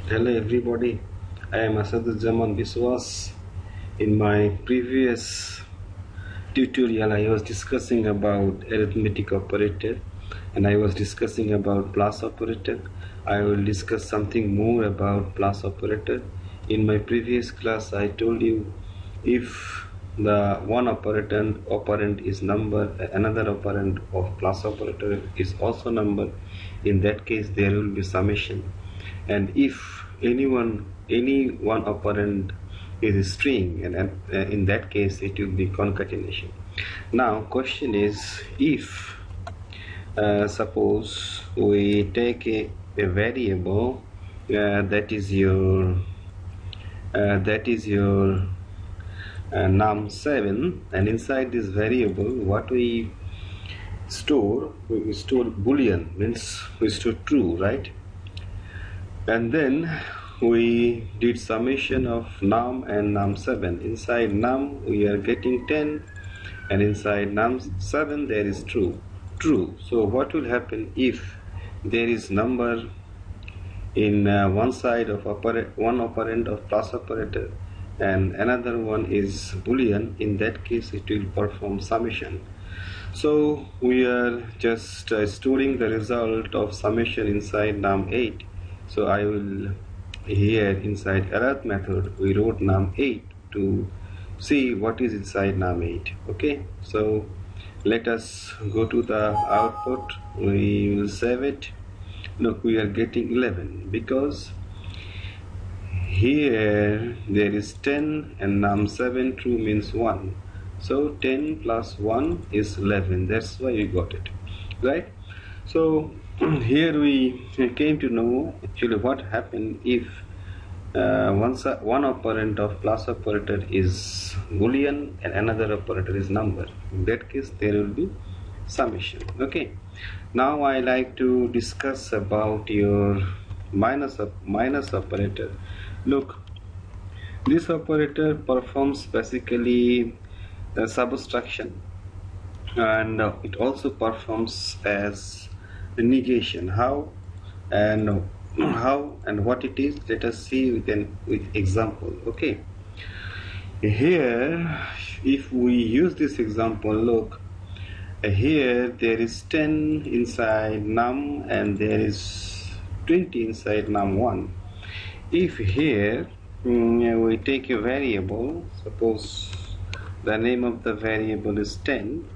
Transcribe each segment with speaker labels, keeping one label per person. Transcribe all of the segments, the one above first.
Speaker 1: Hello everybody, I am Asaduzzaman Biswas. In my previous tutorial I was discussing about arithmetic operator and I was discussing about plus operator. I will discuss something more about plus operator. In my previous class I told you if the one operand is number, another operand of plus operator is also number, in that case there will be summation. And if any one operand is a string, and in that case it will be concatenation. Now question is, if suppose we take a variable that is your num7, and inside this variable what we store boolean, means we store true, right? And then we did summation of num and num7. Inside num we are getting 10, and inside num7 there is true. So what will happen if there is number in one side of one operand of plus operator and another one is boolean? In that case it will perform summation. So we are just storing the result of summation inside num8. So I will, here inside arith method we wrote num8 to see what is inside num8. Okay, so let us go to the output. We will save it. Look, we are getting 11 because here there is 10 and num7 true means 1. So 10 plus 1 is 11. That's why we got it, right? So here we came to know actually what happened if one operand of plus operator is boolean and another operator is number. In that case there will be summation. Okay, now I like to discuss about your minus operator. Look, this operator performs basically subtraction, and it also performs as negation. How and what it is, let us see with example. Okay, here if we use this example, look, here there is 10 inside num and there is 20 inside num1. If here we take a variable, suppose the name of the variable is 10,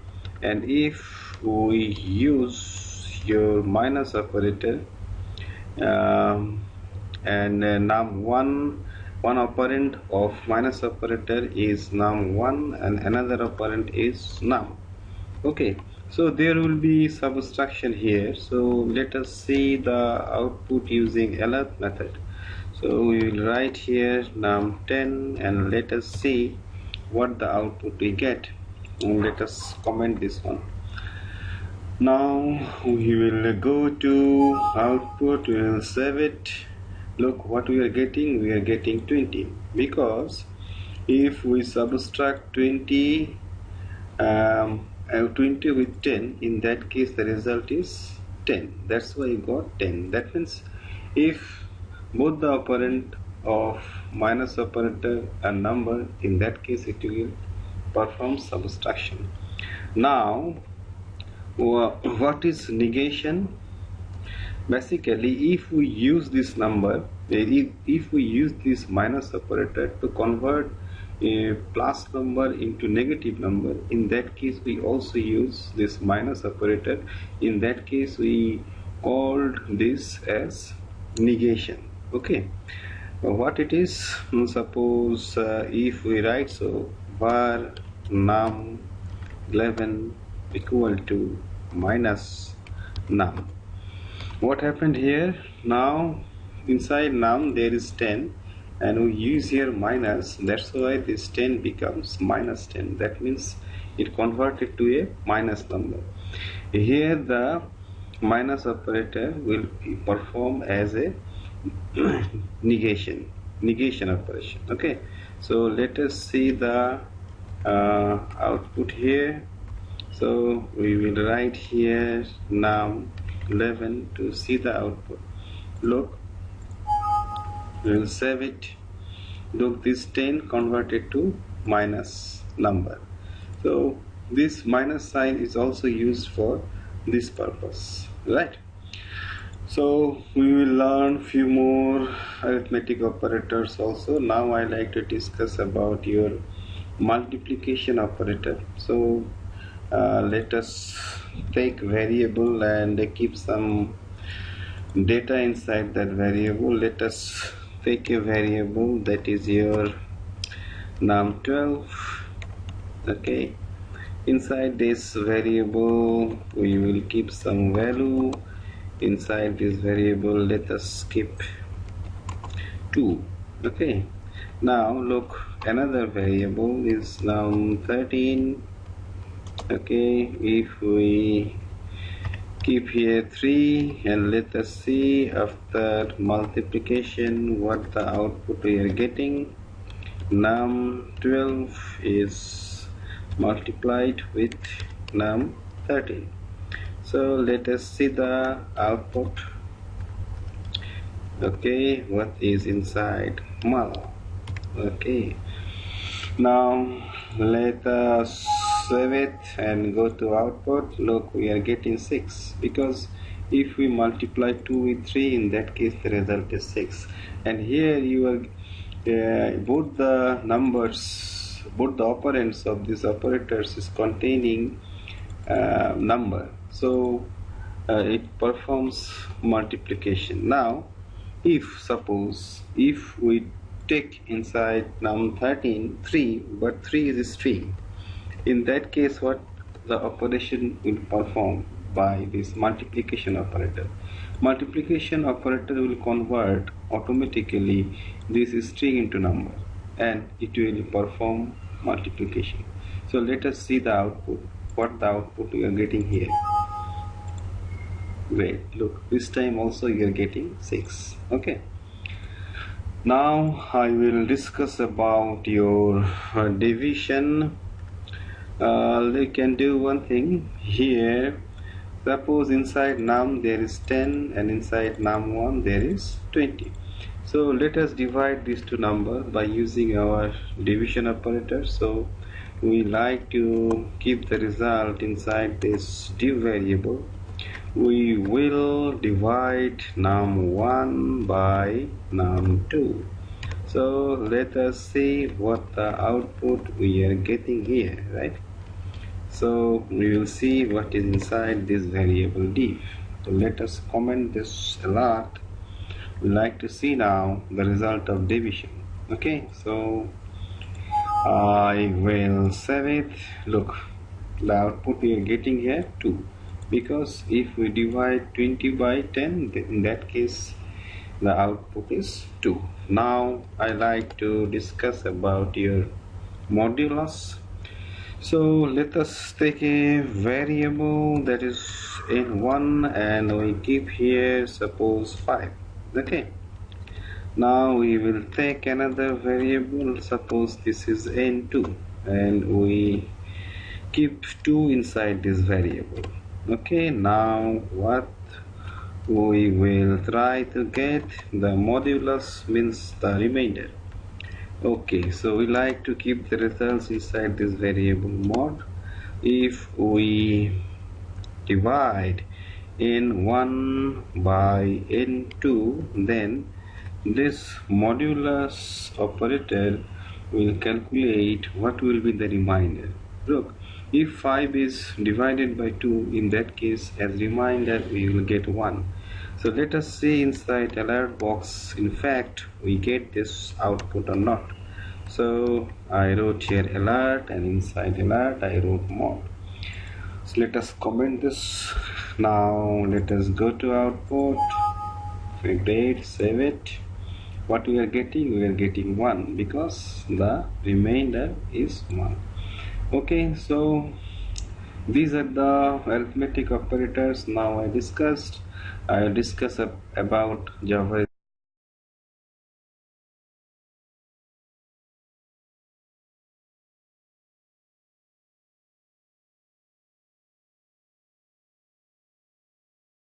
Speaker 1: and if we use your minus operator and num1, one operand of minus operator is num1 and another operand is num. Okay, so there will be subtraction here. So let us see the output using elif method. So we will write here num10 and let us see what the output we get. And let us comment this one. Now we will go to output, we will save it. Look what we are getting, we are getting 20, because if we subtract 20 with 10, in that case the result is 10. That's why you got 10. That means if both the operand of minus operator and number, in that case it will perform subtraction. Now what is negation? Basically, if we use this number, if we use this minus operator to convert a plus number into negative number, in that case we also use this minus operator. In that case we called this as negation. Okay, what it is, suppose if we write so var num11 equal to minus num. What happened here? Now inside num there is 10 and we use here minus, that's why this 10 becomes minus 10. That means it converted to a minus number. Here the minus operator will perform as a negation operation. Okay, so let us see the output here. So we will write here num11 to see the output. Look, we will save it. Look, this 10 converted to minus number. So this minus sign is also used for this purpose, right? So we will learn few more arithmetic operators also. Now I like to discuss about your multiplication operator. So let us take variable and keep some data inside that variable. Let us take a variable that is your num12. Okay, inside this variable we will keep some value. Inside this variable let us keep 2. Okay, now look, another variable is num13. Okay, if we keep here 3 and let us see after multiplication what the output we are getting. Num12 is multiplied with num13. So let us see the output. Okay, what is inside mul. Okay, now let us save it and go to output. Look, we are getting 6 because if we multiply 2 with 3, in that case the result is 6. And here you are both the numbers, both the operands of these operators is containing number, so it performs multiplication. Now suppose if we take inside num13 3, but 3 is a string, in that case what the operation will perform by this multiplication operator. Multiplication operator will convert automatically this string into number and it will perform multiplication. So let us see the output, what the output we are getting here. Great, look, this time also you are getting 6. Okay, now I will discuss about your division. You can do one thing here. Suppose inside num there is 10 and inside num1 there is 20. So let us divide these two numbers by using our division operator. So we like to keep the result inside this div variable. We will divide num1 by num2. So let us see what the output we are getting here, right? So we will see what is inside this variable div. So let us comment this alert. We like to see now the result of division. Okay, so I will save it. Look, the output we are getting here 2, because if we divide 20 by 10, in that case the output is 2. Now I like to discuss about your modulus. So let us take a variable that is n1 and we keep here suppose 5. Okay, now we will take another variable, suppose this is n2, and we keep 2 inside this variable. Okay, now what we will try to get the modulus, means the remainder. Okay, so we like to keep the results inside this variable mod. If we divide n1 by n2, then this modulus operator will calculate what will be the remainder. Look, if 5 is divided by 2, in that case as remainder we will get 1. So let us see inside alert box, in fact we get this output or not. So I wrote here alert, and inside alert I wrote mod. So let us comment this. Now let us go to output. Great, save it. What we are getting? We are getting 1 because the remainder is 1. Okay, so these are the arithmetic operators. Now I will discuss about Java